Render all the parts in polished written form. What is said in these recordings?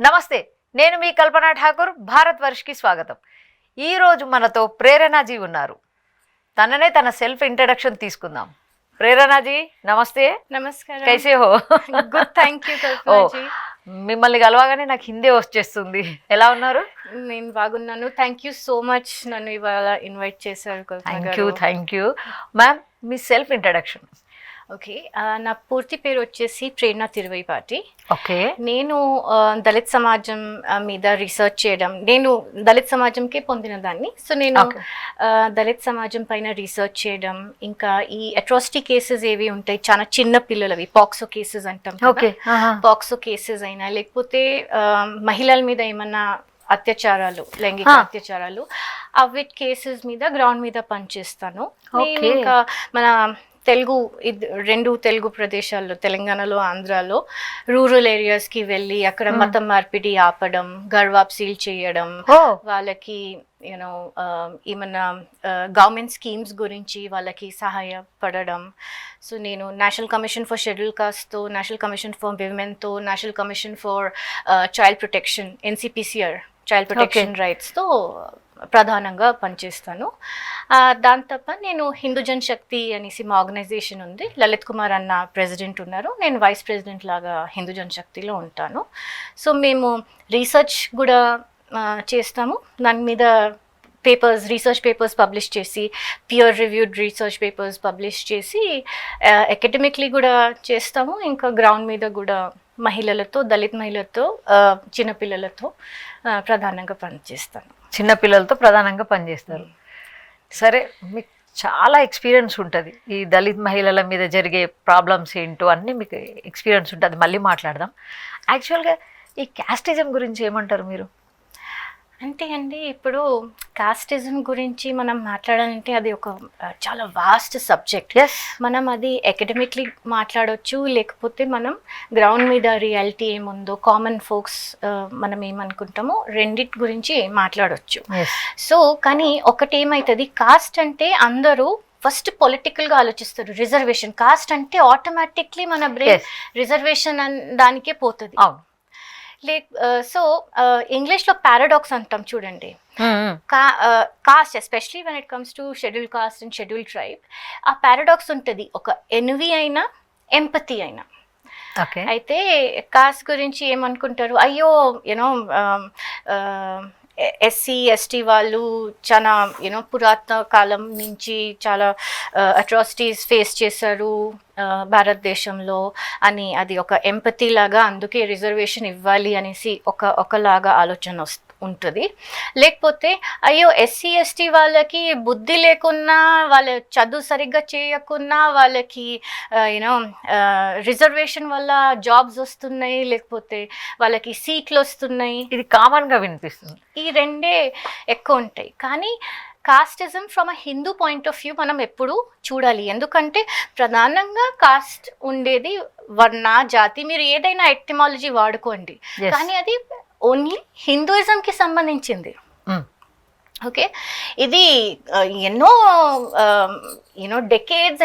నమస్తే, నేను మీ కల్పన ఠాకూర్. భారత్ వర్ష్కి స్వాగతం. ఈరోజు మనతో ప్రేరణాజీ ఉన్నారు. తన సెల్ఫ్ ఇంట్రడక్షన్ తీసుకుందాం. ప్రేరణాజీ నమస్తే. నమస్కారం. కైసే హో? Good, thank you Kalpanaji. మిమ్మల్ని కలవగానే నాకు హిందీ వచ్చేస్తుంది. ఎలా ఉన్నారు? నేను బాగున్నాను. థ్యాంక్ యూ సో మచ్, నన్ను ఇవాళ ఇన్వైట్ చేశారు కల్పన గారు. Thank you ma'am. Me self introduction. Okay, నా పూర్తి పేరు వచ్చేసి ప్రేరణ తిరువైపాటి. ఓకే. నేను దళిత్ సమాజం మీద రీసెర్చ్ చేయడం, నేను దళిత్ సమాజంకే పొందిన దాన్ని. సో నేను దళిత్ సమాజం పైన రీసెర్చ్ చేయడం, ఇంకా ఈ అట్రాసిటీ కేసెస్ ఏవి ఉంటాయి చాలా చిన్న పిల్లలవి, పాక్సో కేసెస్ అంటాం. ఓకే. పాక్సో కేసెస్ అయినా లేకపోతే మహిళల మీద ఏమన్నా అత్యాచారాలు, లైంగిక అత్యాచారాలు, అవి కేసెస్ మీద గ్రౌండ్ మీద పనిచేస్తాను. ఇంకా మన రెండు తెలుగు ప్రదేశాల్లో, తెలంగాణలో, ఆంధ్రాలో రూరల్ ఏరియాస్కి వెళ్ళి అక్కడ మతం మార్పిడి ఆపడం, గర్వాప్సీలు చేయడం, వాళ్ళకి యూనో ఏమన్నా గవర్నమెంట్ స్కీమ్స్ గురించి వాళ్ళకి సహాయపడడం. సో నేను నేషనల్ కమిషన్ ఫర్ షెడ్యూల్ కాస్ట్తో, నేషనల్ కమిషన్ ఫర్ విమెన్తో, national commission for child protection, NCPCR child protection రైట్స్తో ప్రధానంగా పనిచేస్తాను. దాని తప్ప నేను హిందూ జన్ శక్తి అనేసి మా ఆర్గనైజేషన్ ఉంది. లలిత్ కుమార్ అన్న ప్రెసిడెంట్ ఉన్నారు, నేను వైస్ ప్రెసిడెంట్ లాగా హిందూ జన్ శక్తిలో ఉంటాను. సో మేము రీసెర్చ్ కూడా చేస్తాము. దాని మీద రీసెర్చ్ పేపర్స్ పబ్లిష్ చేసి, peer reviewed research papers publish చేసి అకాడమిక్లీ కూడా చేస్తాము. ఇంకా గ్రౌండ్ మీద కూడా మహిళలతో, దళిత్ మహిళలతో, చిన్నపిల్లలతో ప్రధానంగా పనిచేస్తాను. చిన్నపిల్లలతో ప్రధానంగా పనిచేస్తారు. సరే, మీకు చాలా ఎక్స్పీరియన్స్ ఉంటుంది ఈ దళిత్ మహిళల మీద జరిగే ప్రాబ్లమ్స్ ఏంటో అన్నీ మీకు ఎక్స్పీరియన్స్ ఉంటుంది. మళ్ళీ మాట్లాడదాం. యాక్చువల్గా ఈ క్యాస్టిజం గురించి ఏమంటారు మీరు? అంటే అండి, ఇప్పుడు కాస్టిజం గురించి మనం మాట్లాడాలంటే అది ఒక చాలా వాస్ట్ సబ్జెక్ట్. మనం అది అకాడమిక్లీ మాట్లాడవచ్చు, లేకపోతే మనం గ్రౌండ్ మీద రియాలిటీ ఏముందో, కామన్ ఫోక్స్ మనం ఏమనుకుంటామో రెండిటి గురించి మాట్లాడవచ్చు. సో కానీ ఒకటి ఏమవుతుంది, కాస్ట్ అంటే అందరూ ఫస్ట్ పొలిటికల్గా ఆలోచిస్తారు. రిజర్వేషన్, కాస్ట్ అంటే ఆటోమేటిక్లీ మన బ్రెయిన్ రిజర్వేషన్ దానికే పోతుంది. సో ఇంగ్లీష్లో పారాడాక్స్ అంటాం చూడండి. Cost, especially when it comes to schedule caste and schedule tribe, ఆ పారాడాక్స్ ఉంటుంది. ఒక ఎన్వి అయినా, ఎంపతి అయినా. అయితే కాస్ట్ గురించి ఏమనుకుంటారు, అయ్యో యూనో ఎస్సీ ఎస్టీ వాళ్ళు చాలా పురాతన కాలం నుంచి చాలా అట్రాసిటీస్ ఫేస్ చేశారు భారతదేశంలో అని, అది ఒక ఎంపతి లాగా, అందుకే రిజర్వేషన్ ఇవ్వాలి అనేసి ఒకలాగా ఆలోచన ఉంటుంది. లేకపోతే అయ్యో ఎస్సీ ఎస్టీ వాళ్ళకి బుద్ధి లేకున్నా, వాళ్ళ చదువు సరిగ్గా చేయకున్నా, వాళ్ళకి రిజర్వేషన్ వల్ల జాబ్స్ వస్తున్నాయి, లేకపోతే వాళ్ళకి సీట్లు వస్తున్నాయి. ఇది కామన్గా వినిపిస్తుంది. ఈ రెండే ఎక్కువ ఉంటాయి. కానీ casteism from a Hindu point of view మనం ఎప్పుడు చూడాలి. ఎందుకంటే ప్రధానంగా కాస్ట్ ఉండేది వర్ణ, జాతి, మీరు ఏదైనా ఎటిమాలజీ వాడుకోండి, కానీ అది ఓన్లీ హిందూయిజంకి సంబంధించింది. ఓకే, ఇది ఎన్నో డెకేడ్స్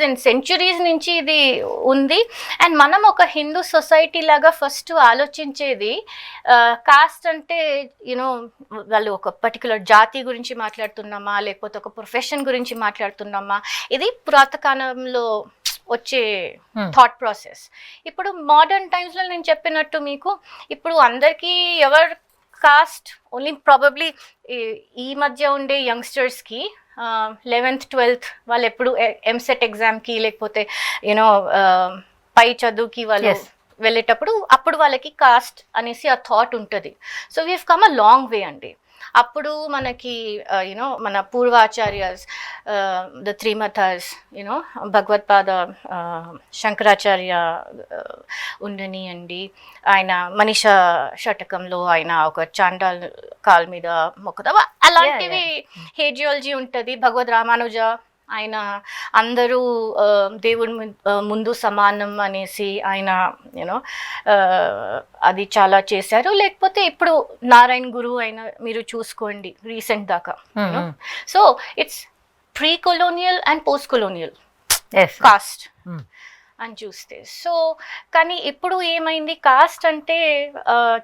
అండ్ సెంచురీస్ నుంచి ఇది ఉంది. అండ్ మనం ఒక హిందూ సొసైటీ లాగా ఫస్ట్ ఆలోచించేది కాస్ట్ అంటే వాళ్ళు ఒక పర్టికులర్ జాతి గురించి మాట్లాడుతున్నామా, లేకపోతే ఒక ప్రొఫెషన్ గురించి మాట్లాడుతున్నామా, ఇది పురాతకాలంలో వచ్చే థాట్ ప్రాసెస్. ఇప్పుడు మోడర్న్ టైమ్స్లో నేను చెప్పినట్టు మీకు ఇప్పుడు అందరికీ ఎవరు కాస్ట్ ఓన్లీ ప్రాబబ్లీ ఈ మధ్య ఉండే యంగ్స్టర్స్కి 11th 12th వాళ్ళు ఎప్పుడు ఎంసెట్ ఎగ్జామ్కి లేకపోతే పై చదువుకి వాళ్ళు వెళ్ళేటప్పుడు అప్పుడు వాళ్ళకి కాస్ట్ అనేసి ఆ థాట్ ఉంటుంది. So we have come a long way అండి. అప్పుడు మనకి మన పూర్వాచార్యస్, ద త్రిమథస్, భగవత్పాద శంకరాచార్య ఉండనియండి, ఆయన మనీషా శతకంలో ఆయన ఒక చాండాల్ కాల్ మీద మొక్కుదా, అలాంటివి హేజియాలజీ ఉంటుంది. భగవద్ రామానుజ ఆయన అందరూ దేవుడి ముందు సమానం అనేసి ఆయన అది చాలా చేశారు. లేకపోతే ఇప్పుడు నారాయణ గురు అయినా మీరు చూసుకోండి రీసెంట్ దాకా. So it's pre colonial and post colonial cost అని చూస్తే. సో కానీ ఇప్పుడు ఏమైంది, కాస్ట్ అంటే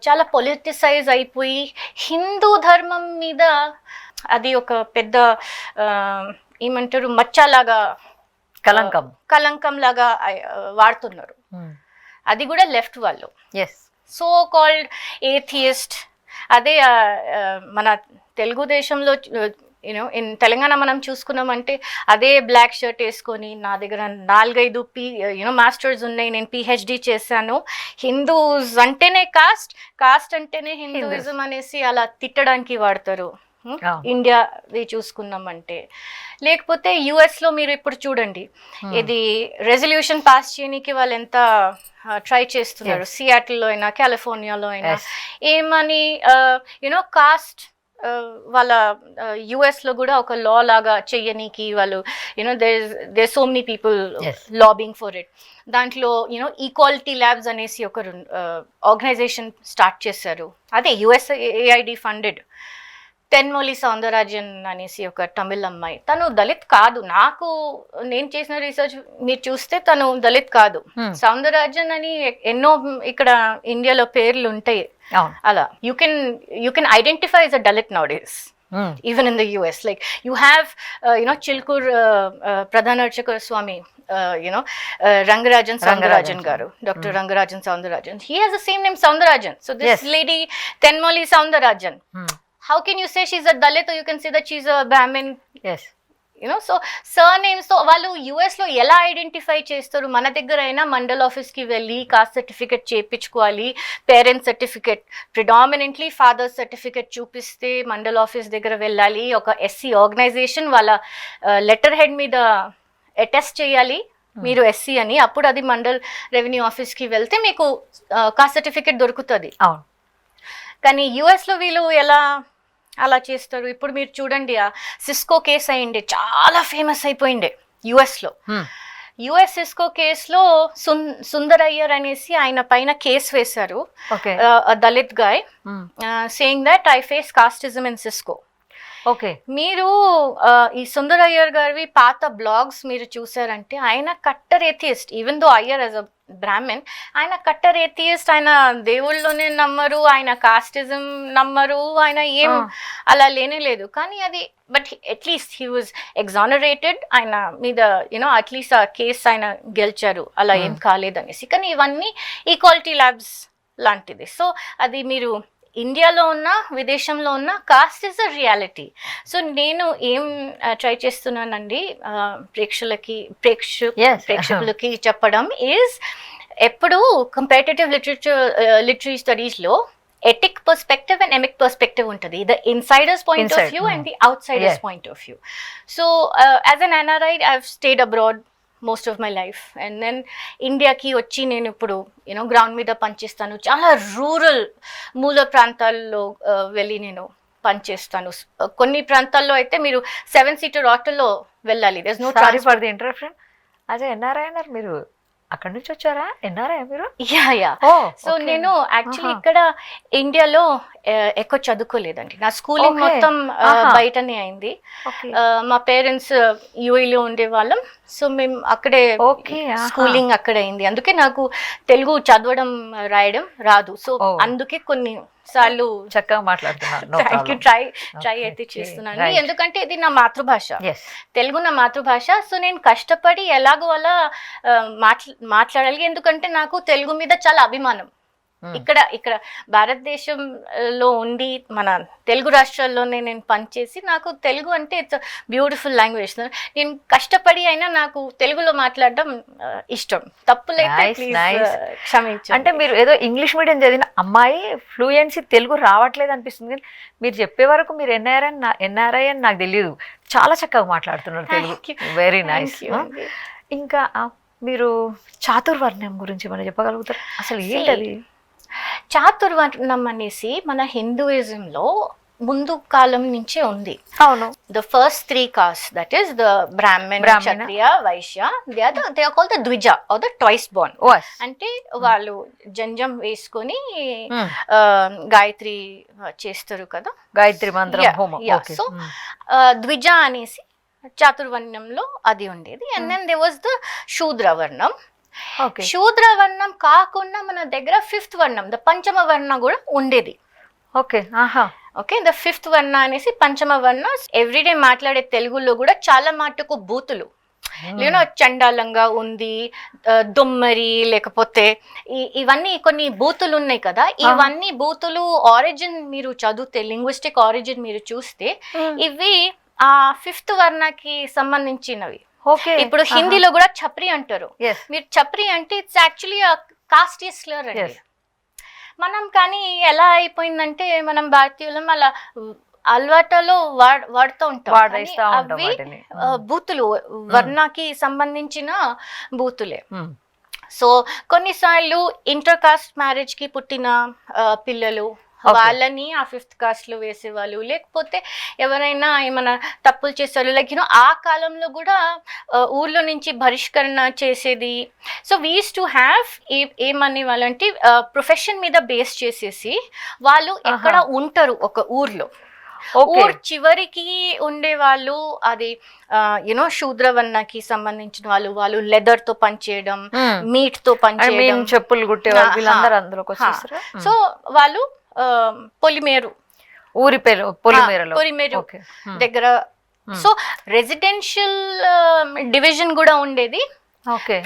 చాలా పొలిటిసైజ్ అయిపోయి హిందూ ధర్మం మీద అది ఒక పెద్ద ఏమంటారు మచ్చలాగా, కలంకం లాగా వాడుతున్నారు. అది కూడా లెఫ్ట్ వాళ్ళు, సో కాల్డ్ ఏథియిస్ట్. అదే మన తెలుగుదేశంలో యూనో ఇన్ తెలంగాణ మనం చూసుకున్నామంటే అదే బ్లాక్ షర్ట్ వేసుకొని, నా దగ్గర 4-5 మాస్టర్స్ ఉన్నాయి, నేను PhD చేశాను, హిందూస్ అంటేనే కాస్ట్ అంటేనే హిందూయిజం అనేసి అలా తిట్టడానికి వాడతారు. ఇండియాది చూసుకున్నామంటే. లేకపోతే యుఎస్లో మీరు ఇప్పుడు చూడండి, ఇది రెజల్యూషన్ పాస్ చేయడానికి వాళ్ళు ఎంత ట్రై చేస్తున్నారు, సియాటిల్లో అయినా కాలిఫోర్నియాలో అయినా. ఏమని కాస్ట్ వాళ్ళ యుఎస్లో కూడా ఒక లా లాగా చెయ్యనీకి వాళ్ళు there so many people lobbying for it. దాంట్లో ఈక్వాలిటీ ల్యాబ్స్ అనేసి ఒక ఆర్గనైజేషన్ స్టార్ట్ చేశారు. అదే USAID ఫండెడ్. తెన్మొళి సౌందరరాజన్ అనేసి ఒక తమిళ్ అమ్మాయి, తను దళిత్ కాదు. నేను చేసిన రీసెర్చ్ మీరు చూస్తే తను దళిత్ కాదు. సౌందరరాజన్ అని ఎన్నో ఇక్కడ ఇండియాలో పేర్లు ఉంటాయి అలా. You can identify as a Dalit nowadays, even in the US. Like you have Chilkur Pradhan Archaka Swami, Rangarajan Soundarajan garu, Dr. Rangarajan Soundarajan. He has the same name, Soundarajan. So this lady Tenmoli Soundarajan, how can you say she's a Dalit, or you can say that she's a Brahmin? Yes. So surnames తో వాళ్ళు US లో ఎలా identify చేస్తారు? మన దగ్గర అయినా మండల్ ఆఫీస్కి వెళ్ళి కాస్ట్ సర్టిఫికెట్ చేయించుకోవాలి, parents certificate, predominantly father certificate చూపిస్తే మండల్ ఆఫీస్ దగ్గర వెళ్ళాలి. ఒక SC ఆర్గనైజేషన్ వాళ్ళ లెటర్ హెడ్ మీద అటెస్ట్ చేయాలి మీరు SC అని. అప్పుడు అది మండల్ రెవెన్యూ ఆఫీస్కి వెళ్తే మీకు కాస్ట్ సర్టిఫికెట్ దొరుకుతుంది. కానీ US లో వీళ్ళు ఎలా అలా చేస్తారు? ఇప్పుడు మీరు చూడండి, ఆ సిస్కో కేసు అయింది, చాలా ఫేమస్ అయిపోయింది US లో. US సిస్కో కేసులో సుందరయ్యర్ అనేసి ఆయన పైన కేసు వేశారు, Dalit guy, saying that I face casteism in Cisco. మీరు ఈ సుందరయ్యర్ గారి పాత బ్లాగ్స్ మీరు చూసారంటే ఆయన కట్టర్ atheist. Even though Iyer as a Brahmin, ఆయన కట్టర్ ఏథియిస్ట్. ఆయన దేవుళ్ళలోనే నమ్మరు, ఆయన కాస్టిజం నమ్మరు, ఆయన ఏం అలా లేనే లేదు. కానీ అది బట్ అట్లీస్ట్ హీ వాజ్ ఎగ్జానరేటెడ్. ఆయన మీద అట్లీస్ట్ ఆ కేసు ఆయన గెలిచారు, అలా ఏం కాలేదనేసి. కానీ ఇవన్నీ ఈక్వాలిటీ ల్యాబ్స్ లాంటిది. సో అది మీరు ఇండియాలో ఉన్న విదేశంలో ఉన్న cost is a reality. So నేను ఏం ట్రై చేస్తున్నానండి ప్రేక్షకులకి చెప్పడం ఈజ్, ఎప్పుడు కంపారిటివ్ లిటరీ స్టడీస్లో etic perspective and emic perspective ఉంటుంది. The insiders point of view and the outsiders point of view. So as an NRI I have stayed abroad most of my life, and then ఇండియాకి వచ్చి నేను ఇప్పుడు ground మీద పనిచేస్తాను. చాలా rural మూల ప్రాంతాల్లో వెళ్ళి నేను పనిచేస్తాను. కొన్ని ప్రాంతాల్లో అయితే మీరు 7-seater ఆటోలో వెళ్ళాలి. there's no sorry for the interruption. అదే NRI అన్నారు మీరు, అక్కడి నుంచి వచ్చారా? NRI మీరు? యా. సో నేను యాక్చువల్లీ ఇక్కడ ఇండియాలో ఎక్కువ చదువుకోలేదండి. నా స్కూలింగ్ మొత్తం బయటనే అయింది. మా పేరెంట్స్ UAEలో ఉండే వాళ్ళం, సో మేము అక్కడే స్కూలింగ్ అక్కడే అయింది. అందుకే నాకు తెలుగు చదవడం రాయడం రాదు. సో అందుకే కొన్ని సార్లు చక్కగా మాట్లాడుతున్నాను. ట్రై అయితే చేస్తున్నాను, ఎందుకంటే ఇది నా మాతృభాష, తెలుగు నా మాతృభాష. సో నేను కష్టపడి ఎలాగో అలా మాట్లాడాలి, ఎందుకంటే నాకు తెలుగు మీద చాలా అభిమానం. ఇక్కడ భారతదేశంలో ఉండి మన తెలుగు రాష్ట్రాల్లోనే నేను పనిచేసి నాకు తెలుగు అంటే ఇట్స్ బ్యూటిఫుల్ లాంగ్వేజ్. నేను కష్టపడి అయినా నాకు తెలుగులో మాట్లాడడం ఇష్టం. తప్పులైతే క్షమించండి. అంటే మీరు ఏదో ఇంగ్లీష్ మీడియం చదివిన అమ్మాయి ఫ్లూయెన్సీ తెలుగు రావట్లేదు అనిపిస్తుంది, కానీ మీరు చెప్పే వరకు మీరు NRI అని నాకు తెలియదు. చాలా చక్కగా మాట్లాడుతున్నారు తెలుగు. Very nice. ఇంకా మీరు చాతుర్వర్ణ్యం గురించి ఏమైనా చెప్పగలుగుతారు? అసలు ఏంటది చాతుర్వర్ణం అనేసి? మన హిందూయిజంలో ముందు కాలం నుంచే ఉంది. అవును. The first 3 castes, that is the Brahmana, Kshatriya, Vaishya, they are called the Dwija or the twice born. అంటే వాళ్ళు జంజం వేసుకొని గాయత్రి చేస్తారు కదా, గాయత్రి మంత్రం. సో ద్విజ అనేసి చాతుర్వర్ణంలో అది ఉండేది. And then they was the Shudra వర్ణం. ఓకే శూద్ర వర్ణం కాకుండా మన దగ్గర 5th వర్ణం ద పంచమ వర్ణ కూడా ఉండేది. ఓకే ఆహా ఓకే, ద 5th వర్ణ అనేసి పంచమ వర్ణ. ఎవ్రీడే మాట్లాడే తెలుగులో కూడా చాలా మటుకు బూతులు, యూనో చండాలంగా ఉంది, దొమ్మరి, లేకపోతే ఇవన్నీ కొన్ని బూతులు ఉన్నాయి కదా. ఇవన్నీ బూతులు ఆరిజిన్ మీరు చదివితే, లింగ్విస్టిక్ ఆరిజిన్ మీరు చూస్తే, ఇవి ఆ 5th వర్ణకి సంబంధించినవి. ఓకే ఇప్పుడు హిందీలో కూడా ఛప్రి అంటారు. Yes. మీరు ఛప్రి అంటే ఇట్స్ యాక్చువల్లీ కాస్ట్ స్లర్ అండి. మనం కానీ ఎలా అయిపోయిందంటే మనం భారతీయులం అలా అలవాటులో వాడుతూ ఉంటాం. అవి బూతులు, వర్ణకి సంబంధించిన బూతులే. సో కొన్నిసార్లు ఇంటర్ కాస్ట్ మ్యారేజ్ కి పుట్టిన పిల్లలు వాళ్ళని ఆ 5th కాస్ట్ లో వేసేవాళ్ళు, లేకపోతే ఎవరైనా ఏమైనా తప్పులు చేసేవాళ్ళు. లైక్ యూనో ఆ కాలంలో కూడా ఊర్లో నుంచి బహిష్కరణ చేసేది. So we use to have ఏమనే వాళ్ళంటే ప్రొఫెషన్ మీద బేస్ చేసేసి వాళ్ళు ఎక్కడ ఉంటారు ఒక ఊర్లో, ఊరు చివరికి ఉండే వాళ్ళు అది యూనో శూద్రవర్ణకి సంబంధించిన వాళ్ళు లెదర్ తో పనిచేయడం, మీట్ తో పనిచేయడం, చెప్పులు కుట్టేవాళ్ళు, వీళ్ళందరూ అందులోకి వచ్చేసారు. సో వాళ్ళు పొలిమేరు, ఊరి పేరు పొలిమేరు దగ్గర. సో రెసిడెన్షియల్ డివిజన్ కూడా ఉండేది,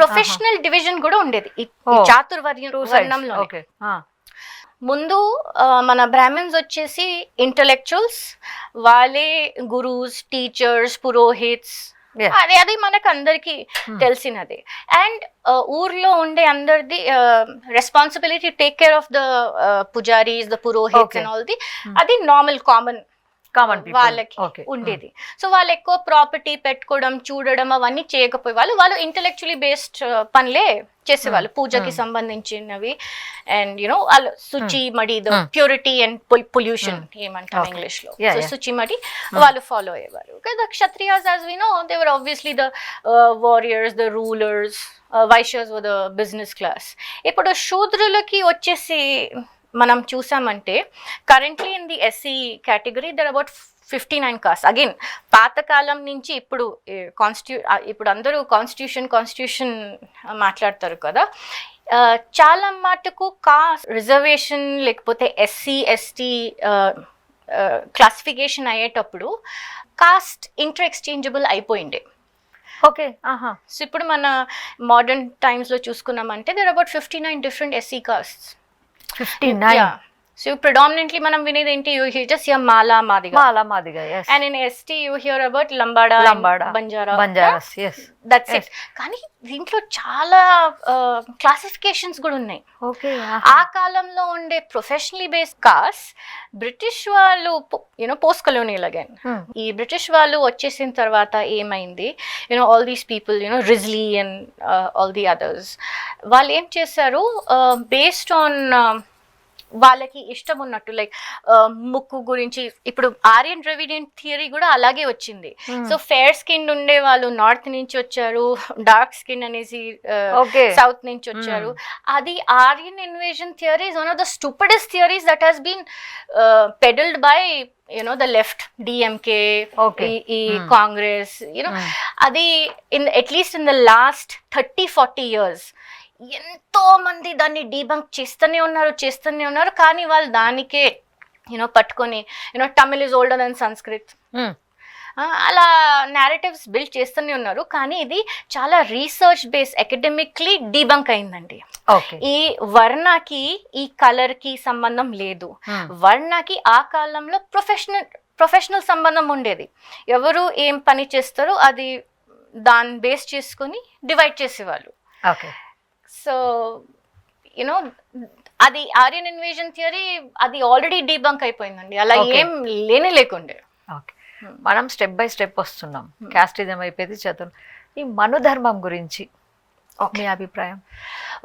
ప్రొఫెషనల్ డివిజన్ కూడా ఉండేది ఈ చాతుర్వర్ణంలో. ముందు మన బ్రాహ్మణ్స్ వచ్చేసి ఇంటలెక్చువల్స్, వాళ్ళే గురూస్, టీచర్స్, పురోహిత్స్, అది మనకు అందరికి తెలిసినది. అండ్ ఊర్లో ఉండే అందరిది responsibility take care of the pujaris, the purohits and all the, అది నార్మల్ కామన్ వాళ్ళకి ఉండేది. సో వాళ్ళు ఎక్కువ ప్రాపర్టీ పెట్టుకోవడం, చూడడం అవన్నీ చేయకపోయే వాళ్ళు ఇంటలెక్చువల్లీ బేస్డ్ పనులే చేసేవాళ్ళు, పూజకి సంబంధించినవి. అండ్ యునో వాళ్ళు శుచి మడి, ద ప్యూరిటీ అండ్ పొల్యూషన్ ఏమంటారు ఇంగ్లీష్ లో, శుచి మడి వాళ్ళు ఫాలో అయ్యేవారు. The Kshatriyas as we know they were obviously the warriors, the rulers. Vaishyas were the business class. ఇప్పుడు శూద్రులకి వచ్చేసి మనం చూసామంటే currently in the SC category there about 59 caste. Again పాతకాలం నుంచి ఇప్పుడు అందరూ కాన్స్టిట్యూషన్ మాట్లాడతారు కదా. చాలా మటుకు కాస్ట్ రిజర్వేషన్ లేకపోతే ఎస్సీ ఎస్టీ క్లాసిఫికేషన్ అయ్యేటప్పుడు కాస్ట్ ఇంటర్ ఎక్స్చేంజబుల్ అయిపోయింది. ఓకే సో ఇప్పుడు మన మోడర్న్ టైమ్స్ లో చూసుకున్నామంటే there about 59 different SC castes. 59. Yeah. So predominantly మనం వినేది ఏంటి, you hear just here Mala Madiga. Yes. And in ST you hear about Lambada Banjaras. Yes. That's it. కానీ దీంట్లో చాలా క్లాసిఫికేషన్స్ కూడా ఉన్నాయి. ఓకే ఆ కాలంలో ఉండే ప్రొఫెషనల్లీ బేస్డ్ కాస్ట్ బ్రిటిష్ వాళ్ళు యూనో పోస్ట్ కలోనియల్ అగైన్ ఈ బ్రిటిష్ వాళ్ళు వచ్చేసిన తర్వాత ఏమైంది, you know all these people you know Risley and all the others, వాళ్ళు ఏం చేశారు బేస్డ్ ఆన్ వాళ్ళకి ఇష్టం ఉన్నట్టు, లైక్ ముక్కు గురించి ఇప్పుడు ఆర్యన్ ద్రవిడియన్ థియరీ కూడా అలాగే వచ్చింది. సో ఫేర్ స్కిన్ ఉండే వాళ్ళు నార్త్ నుంచి వచ్చారు, డార్క్ స్కిన్ అనేసి సౌత్ నుంచి వచ్చారు. అది Aryan invasion theory is one of the stupidest theories that has been peddled by you know the left, DMK, ఈ కాంగ్రెస్, యునో అది at least in the last 30-40 years ఎంతో మంది దాన్ని డీబంక్ చేస్తూనే ఉన్నారు. కానీ వాళ్ళు దానికే యూనో పట్టుకొని you know Tamil is older then Sanskrit అలా నేరేటివ్స్ బిల్డ్ చేస్తూనే ఉన్నారు. కానీ ఇది చాలా రీసెర్చ్ బేస్ అకాడమిక్లీ డీబంక్ అయిందండి. ఈ వర్ణకి ఈ కలర్ కి సంబంధం లేదు. వర్ణకి ఆ కాలంలో ప్రొఫెషనల్ సంబంధం ఉండేది. ఎవరు ఏం పని చేస్తారో అది దాన్ని బేస్ చేసుకొని డివైడ్ చేసేవాళ్ళు. సో యునో అది ఆర్యన్ ఇన్వేజన్ థియరీ అది ఆల్రెడీ డీబంక్ అయిపోయిందండి. అలా ఏం లేకుండే. ఓకే, మనం స్టెప్ బై స్టెప్ వస్తున్నాం. క్యాస్టిజం అయిపోయింది, చదువు. ఈ మనుధర్మం గురించి మీ అభిప్రాయం?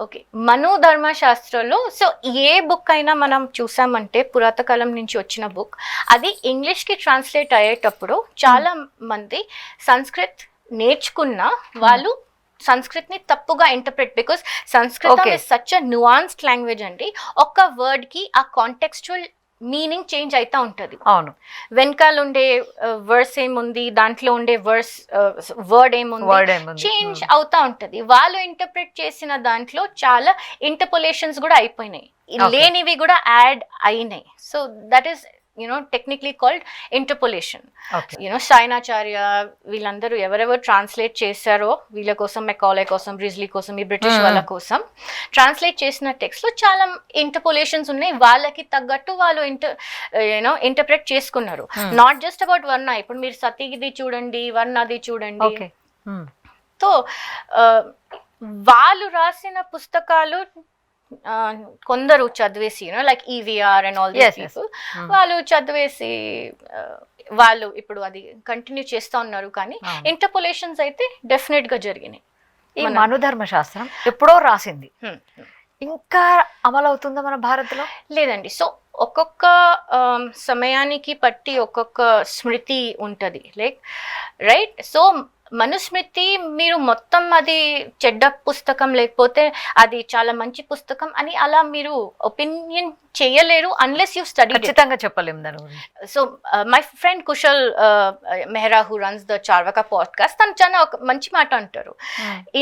ఓకే, మనుధర్మ శాస్త్రంలో సో ఏ బుక్ అయినా మనం చూసామంటే పురాతకాలం నుంచి వచ్చిన బుక్ అది ఇంగ్లీష్కి ట్రాన్స్లేట్ అయ్యేటప్పుడు చాలా మంది సంస్కృత్ నేర్చుకున్న వాళ్ళు సంస్కృత్ ని తప్పుగా ఇంటర్ప్రెట్, బికాస్ సంస్కృతం is such a nuanced language అండి. ఒక్క వర్డ్ కి ఆ కాంటెక్స్చువల్ మీనింగ్ చేంజ్ అవుతా ఉంటుంది. అవును, వెనకాల ఉండే వర్స్ ఏముంది, దాంట్లో ఉండే వర్డ్ ఏముంది, చేంజ్ అవుతా ఉంటది. వాళ్ళు ఇంటర్ప్రిట్ చేసిన దాంట్లో చాలా ఇంటర్పోలేషన్స్ కూడా అయిపోయినాయి, లేనివి కూడా యాడ్ అయినాయి. So that is technically called interpolation. సాయనాచార్య వీళ్ళందరూ ఎవరెవరు ట్రాన్స్లేట్ చేశారో, వీళ్ళ కోసం, మెకాలే కోసం, రిజ్లీ కోసం, ఈ బ్రిటిష్ వాళ్ళ కోసం ట్రాన్స్లేట్ చేసిన టెక్స్ట్ లో చాలా ఇంటర్పోలేషన్స్ ఉన్నాయి. వాళ్ళకి తగ్గట్టు వాళ్ళు ఇంటర్ప్రెట్ చేసుకున్నారు. నాట్ జస్ట్ అబౌట్ వర్ణ. ఇప్పుడు మీరు సతీది చూడండి, వర్ణది చూడండి. సో వాళ్ళు రాసిన పుస్తకాలు కొందరు చదివేసి like EVR and all these people, వాళ్ళు చదివేసి వాళ్ళు ఇప్పుడు అది కంటిన్యూ చేస్తూ ఉన్నారు. కానీ ఇంటర్పోలేషన్స్ అయితే డెఫినెట్ గా జరిగినాయి. ఈ మనుధర్మ శాస్త్రం ఎప్పుడో రాసింది, ఇంకా అమలవుతుందా మన భారత్లో? లేదండి. సో ఒక్కొక్క సమయానికి పట్టి ఒక్కొక్క స్మృతి ఉంటుంది, లైక్ రైట్. సో మనుస్మృతి మీరు మొత్తం అది చెడ్డ పుస్తకం లేకపోతే అది చాలా మంచి పుస్తకం అని అలా మీరు ఒపీనియన్ చేయలేరు అన్లెస్ యూ స్టడీ. ఖచ్చితంగా చెప్పలేము దాని గురించి. So my friend Kushal Mehra who runs the Charvaka podcast, తను చాలా ఒక మంచి మాట అంటారు.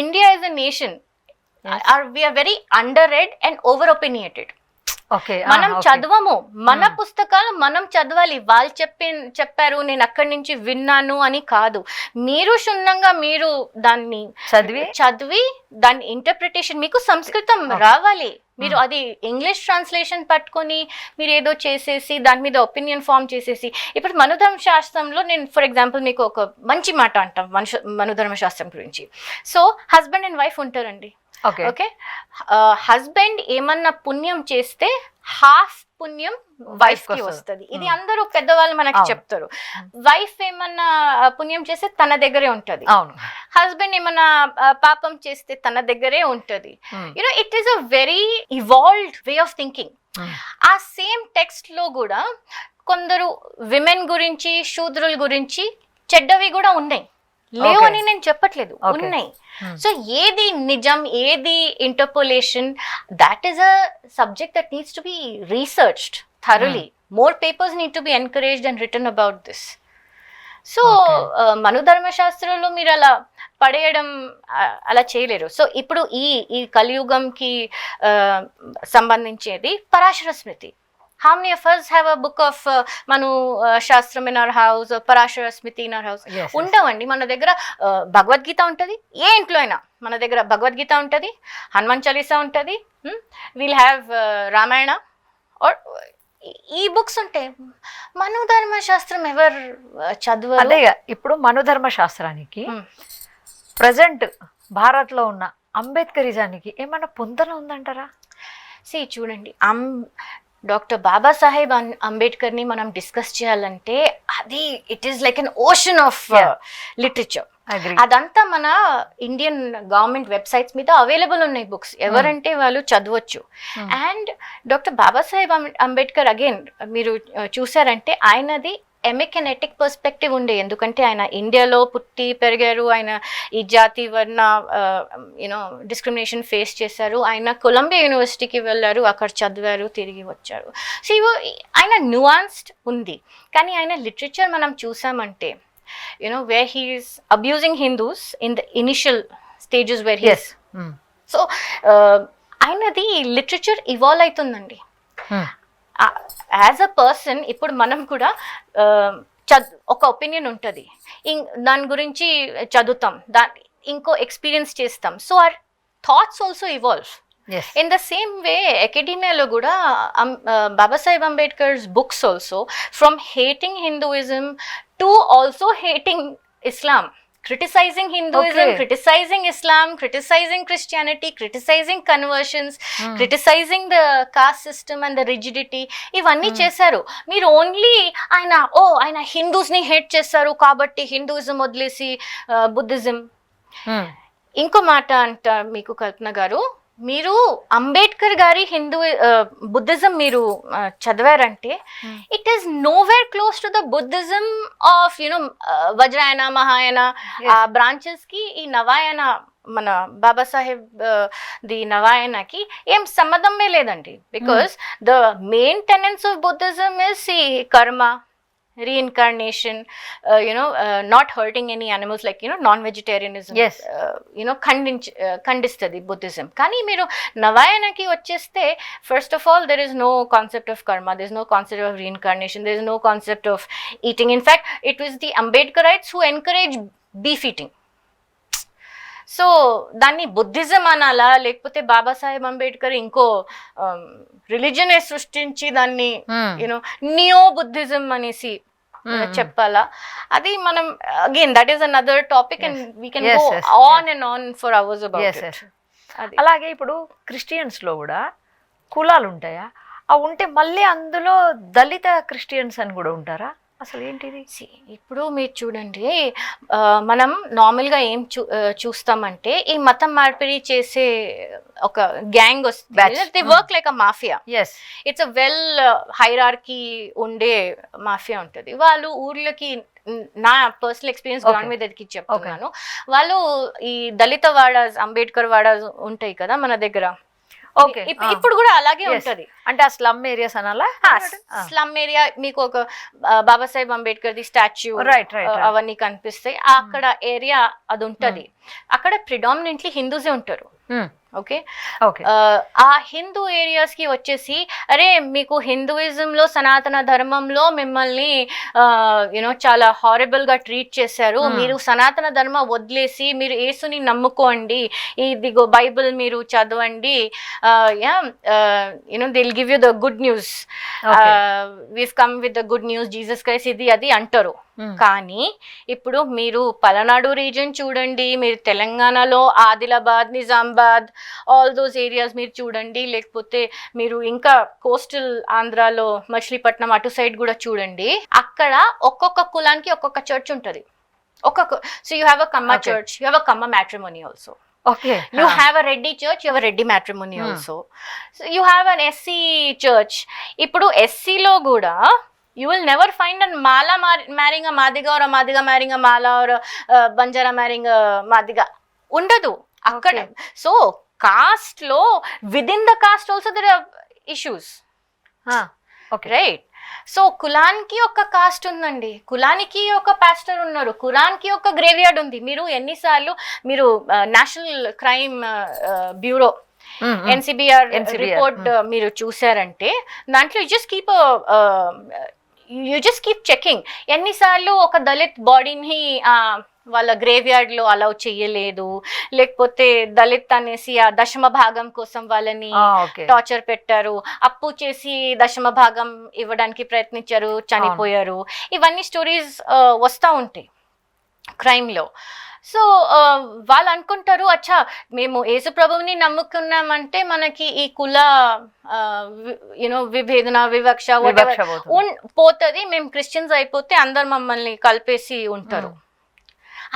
India is a nation, we are very underread and over opinionated. మనం చదవము, మన పుస్తకాలు మనం చదవాలి. వాళ్ళు చెప్పారు, నేను అక్కడి నుంచి విన్నాను అని కాదు. మీరు క్షుణ్ణంగా మీరు దాన్ని చదివి దాని ఇంటర్ప్రిటేషన్, మీకు సంస్కృతం రావాలి. మీరు అది ఇంగ్లీష్ ట్రాన్స్లేషన్ పట్టుకొని మీరు ఏదో చేసేసి దాని మీద ఒపీనియన్ ఫామ్ చేసేసి. ఇప్పుడు మనుధర్మ శాస్త్రంలో నేను ఫర్ ఎగ్జాంపుల్ మీకు ఒక మంచి మాట అంటాం మనుధర్మ శాస్త్రం గురించి. సో హస్బెండ్ అండ్ వైఫ్ ఉంటారండి. ఓకే, హస్బెండ్ ఏమన్నా పుణ్యం చేస్తే హాఫ్ పుణ్యం వైఫ్ కి వస్తుంది. ఇది అందరూ పెద్దవాళ్ళు మనకి చెప్తారు. వైఫ్ ఏమన్నా పుణ్యం చేస్తే తన దగ్గరే ఉంటది, హస్బెండ్ ఏమన్నా పాపం చేస్తే తన దగ్గరే ఉంటది. It is a very evolved way of thinking. ఆ సేమ్ టెక్స్ట్ లో కూడా కొందరు విమెన్ గురించి, శూద్రుల గురించి చెడ్డవి కూడా ఉన్నాయి, లేవు అని నేను చెప్పట్లేదు, ఉన్నాయి. సో ఏది నిజం, ఏది interpolation, that is a subject that needs to be researched thoroughly. More papers need to be encouraged and written about this. So Manudharma శాస్త్రంలో మీరు అలా పడేయడం అలా చేయలేరు. సో ఇప్పుడు ఈ కలియుగంకి సంబంధించేది పరాశర స్మృతి. How many of us have a book of Manu Shastram in our house or Parashara Smriti in our house? ఉండవండి. మన దగ్గర భగవద్గీత ఉంటుంది, ఏ ఇంట్లో అయినా మన దగ్గర భగవద్గీత ఉంటుంది, హనుమాన్ చాలీసా ఉంటుంది, వీల్ హ్యావ్ రామాయణ ఆర్ ఈ బుక్స్ ఉంటాయి. మనుధర్మ శాస్త్రం ఎవరు చదువు? అదే ఇప్పుడు మనుధర్మ శాస్త్రానికి ప్రజెంట్ భారత్లో ఉన్న అంబేద్కరిజానికి ఏమైనా పొందన ఉందంటారా? చూడండి, డాక్టర్ బాబాసాహెబ్ అంబేద్కర్ని మనం డిస్కస్ చేయాలంటే అది it is like an ocean of literature. అదంతా మన ఇండియన్ గవర్నమెంట్ వెబ్సైట్స్ మీద అవైలబుల్ ఉన్నాయి బుక్స్, ఎవరంటే వాళ్ళు చదవచ్చు. And doctor Babasaheb Ambedkar again మీరు చూసారంటే ఆయనది ఎమెకెనెటిక్ పర్స్పెక్టివ్ ఉండే, ఎందుకంటే ఆయన ఇండియాలో పుట్టి పెరిగారు, ఆయన ఈ జాతి వర్ణ డిస్క్రిమినేషన్ ఫేస్ చేశారు. ఆయన కొలంబియా యూనివర్సిటీకి వెళ్ళారు, అక్కడ చదివారు, తిరిగి వచ్చారు. సో ఆయన న్యూయాన్స్డ్ ఉంది. కానీ ఆయన లిటరేచర్ మనం చూసామంటే where he is abusing Hindus in the initial stages where he is. So ఆయనది లిటరేచర్ ఇవాల్వ్ అవుతుందండి. యాజ్ అ పర్సన్ ఇప్పుడు మనం కూడా ఒక ఒపీనియన్ ఉంటుంది, దాని గురించి చదువుతాం, ఇంకో ఎక్స్పీరియన్స్ చేస్తాం. So our thoughts also evolve. In the same way అకాడమియాలో కూడా Babasaheb Ambedkar's books also from hating Hinduism to also hating Islam, criticizing Hinduism, criticizing Islam, criticizing Christianity, criticizing conversions, criticizing the caste system and the rigidity. ఇవన్నీ చేశారు. మీరు only ఆయన Hindus ని hate చేశారు కాబట్టి Hinduism వదిలేసి బుద్ధిజం. ఇంకో మాట అంట మీకు కల్పన గారు, మీరు అంబేద్కర్ గారి బుద్ధిజం మీరు చదివారంటే it is nowhere close to the Buddhism of Vajrayana, Mahayana ఆ బ్రాంచెస్ కి ఈ నవాయన మన బాబాసాహెబ్ ది నవాయనకి ఏం సంబంధమే లేదండి, because the main టెనెన్స్ of Buddhism is ఈ కర్మ, reincarnation, not hurting any animals, like non-vegetarianism. Yes. ఖండిస్తుంది బుద్ధిజం. కానీ మీరు నవాయనకి వచ్చేస్తే first of all there is no concept of karma, there is no concept of reincarnation, there is no concept of eating. In fact, it was the Ambedkarites who encouraged beef eating. So దాన్ని Buddhism అనాలా, లేకపోతే బాబాసాహెబ్ అంబేద్కర్ ఇంకో religion సృష్టించి దాన్ని neo Buddhism అనేసి చెప్పాలా, అది మనం again that is another topic and we can go on and on for hours about it. అలాగే ఇప్పుడు క్రిస్టియన్స్ లో కూడా కులాలు ఉంటాయా? అవి ఉంటే మళ్ళీ అందులో దళిత క్రిస్టియన్స్ అని కూడా ఉంటారా? అసలు ఏంటిది? ఇప్పుడు మీరు చూడండి, మనం నార్మల్గా ఏం చూస్తామంటే ఈ మతం మార్పిడి చేసే ఒక గ్యాంగ్ వస్తుంది, they work like a mafia. It's a well hierarchy ఉండే మాఫియా ఉంటుంది. వాళ్ళు ఊర్లకి, నా పర్సనల్ ఎక్స్పీరియన్స్ గ్రౌండ్ మీద చెప్తున్నాను, వాళ్ళు ఈ దళిత వాడాస్, అంబేద్కర్ వాడాస్ ఉంటాయి కదా మన దగ్గర, ఇప్పుడు కూడా అలాగే ఉంటది. అంటే ఆ స్లమ్ ఏరియాస్ అనాలా? స్లమ్ ఏరియా మీకు ఒక బాబాసాహెబ్ అంబేద్కర్ ది స్టాచ్యూ అవన్నీ కనిపిస్తాయి, అక్కడ ఏరియా అది ఉంటది. అక్కడ ప్రిడామినెంట్లీ హిందూసే ఉంటారు. ఓకే, ఆ హిందూ ఏరియాస్ కి వచ్చేసి, అరే మీకు హిందూయిజంలో సనాతన ధర్మంలో మిమ్మల్ని చాలా హారబుల్ గా ట్రీట్ చేశారు, మీరు సనాతన ధర్మం వదిలేసి మీరు యేసుని నమ్ముకోండి, ఇదిగో బైబిల్ మీరు చదవండి, they'll give you the good news, we've come with the good news, Jesus Christ, ఇది అది అంటారు. కానీ ఇప్పుడు మీరు పలనాడు రీజన్ చూడండి, మీరు తెలంగాణలో Adilabad, Nizamabad, all those areas మీరు చూడండి, లేకపోతే మీరు ఇంకా కోస్టల్ ఆంధ్రాలో మచిలీపట్నం అటు సైడ్ కూడా చూడండి, అక్కడ ఒక్కొక్క కులానికి ఒక్కొక్క చర్చ్ ఉంటుంది. So you have a Kamma church, you have a Kamma matrimony also. You have a Reddy church, you have a Reddy matrimony also. So you have an SC church. Ippudu SC lo kuda you will never find a Mala marrying a Madiga, or a Madiga marrying a Mala, or a Banjara marrying a Madiga. Undadu akkada. So caste lo, within the caste also there are issues. Right? So కులానికి ఒక cost ఉందండి, కులానికి ఒక pastor ఉన్నారు, కులానికి ఒక graveyard ఉంది. మీరు ఎన్నిసార్లు మీరు నేషనల్ క్రైమ్ బ్యూరో ఎన్సిబిఆర్ రిపోర్ట్ మీరు చూసారంటే దాంట్లో యూ జస్ట్ కీప్ చెకింగ్, ఎన్నిసార్లు ఒక దళిత్ బాడీని వాళ్ళ గ్రేవ్యార్డ్ లో అలౌ చెయ్యలేదు, లేకపోతే దళిత్ అనేసి ఆ దశమ భాగం కోసం వాళ్ళని టార్చర్ పెట్టారు, అప్పు చేసి దశమ భాగం ఇవ్వడానికి ప్రయత్నించారు, చనిపోయారు. ఇవన్నీ స్టోరీస్ వస్తూ ఉంటాయి క్రైమ్ లో. సో వాళ్ళు అనుకుంటారు, అచ్చా మేము యేసు ప్రభువుని నమ్ముకున్నామంటే మనకి ఈ కుల విభేదన, వివక్ష పోతుంది, మేము క్రిస్టియన్స్ అయిపోతే అందరు మమ్మల్ని కలిపేసి ఉంటారు.